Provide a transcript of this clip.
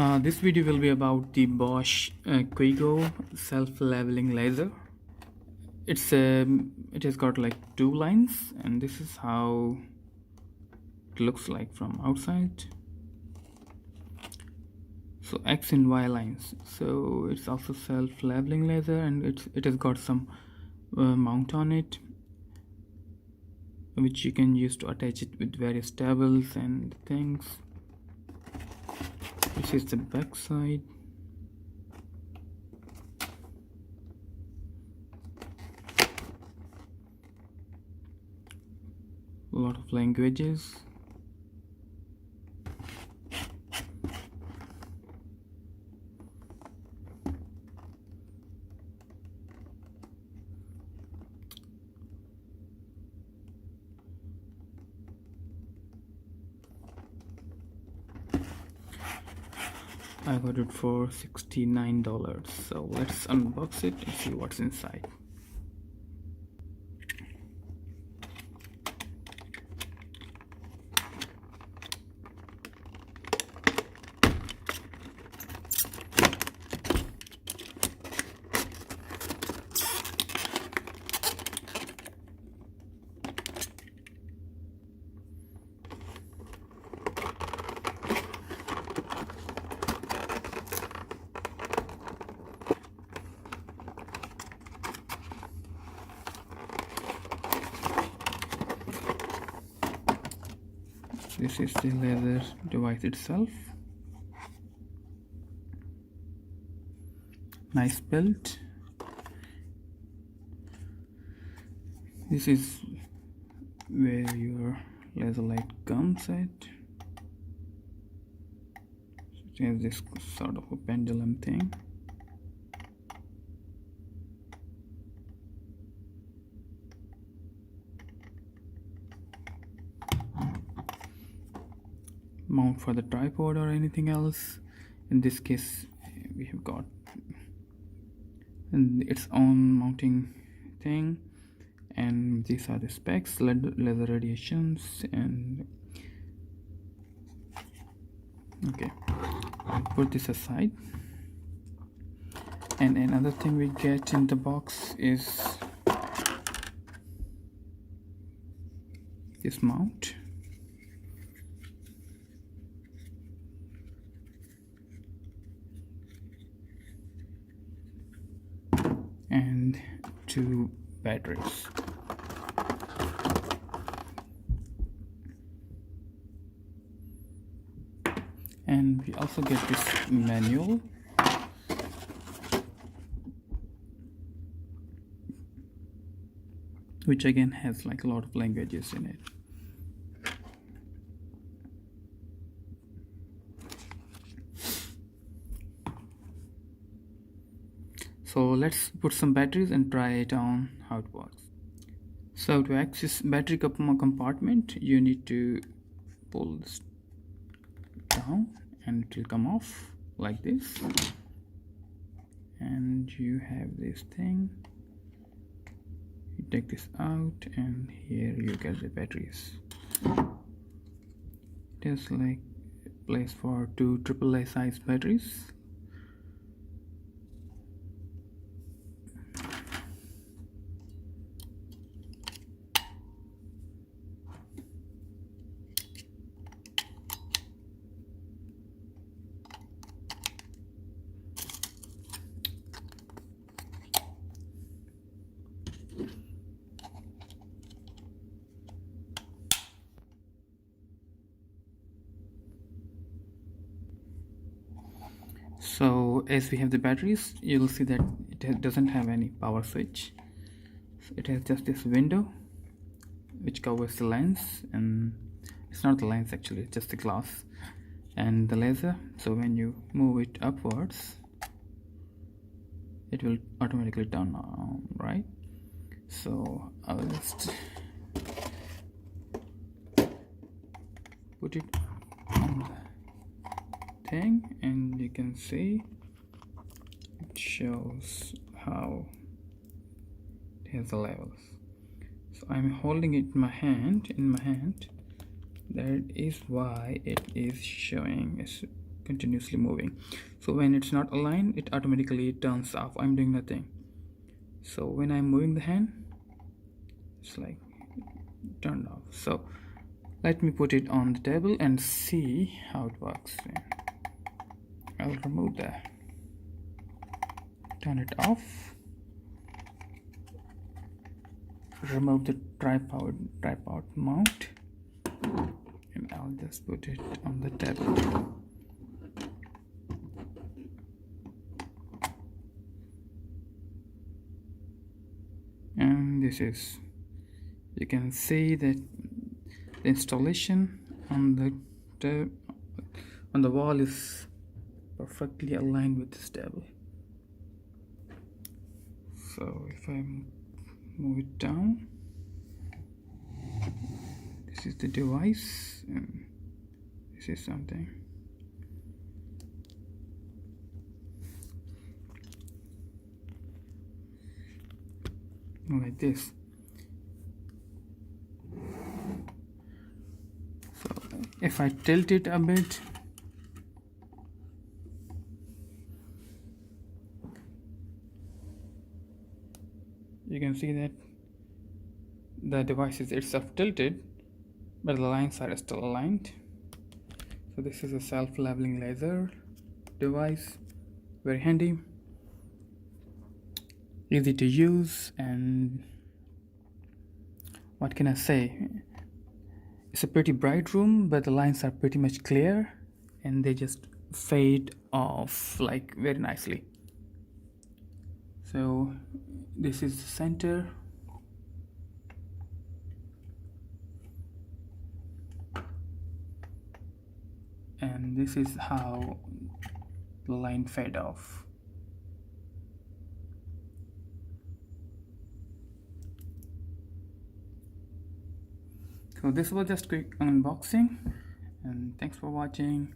This video will be about the Bosch Quigo self-leveling laser. It has got like two lines, and this is how it looks like from outside. So X and Y lines. So it's also self-leveling laser, and it has got some mount on it, which you can use to attach it with various tables and things. This is the back side. A lot of languages. I got it for $69. So let's unbox it and see what's inside. This is the laser device itself. Nice build. This is where your laser light comes at. It has this sort of a pendulum thing. Mount for the tripod or anything else. In this case, we have got its own mounting thing, and these are the specs, laser radiations, and okay, I'll put this aside. And another thing we get in the box is this mount. And two batteries. And we also get this manual, which again has like a lot of languages in it. So let's put some batteries and try it on how it works. So to access battery compartment, you need to pull this down and it will come off like this. And you have this thing. You take this out and here you get the batteries. There's like a place for two AAA size batteries. So as we have the batteries, you'll see that it doesn't have any power switch. So it has just this window which covers the lens, and it's not the lens actually, it's just the glass and the laser. So when you move it upwards, it will automatically turn on, right? So I'll just put it on the thing, and you can see it shows how it has the levels. So I'm holding it in my hand. That is why it is showing a continuously moving. So when it's not aligned, it automatically turns off. I'm doing nothing. So when I'm moving the hand, it's like turned off. So let me put it on the table and see how it works. I'll remove that, turn it off, remove the tripod mount, and I'll just put it on the table. And this is, you can see that the installation on the wall is perfectly aligned with this table. So if I move it down, this is the device, and this is something like this. So if I tilt it a bit, you can see that the device is itself tilted, but the lines are still aligned. So this is a self-leveling laser device, very handy, easy to use, and what can I say? It's a pretty bright room, but the lines are pretty much clear and they just fade off like very nicely. So this is the center, and this is how the line fade off. So this was just quick unboxing, and thanks for watching.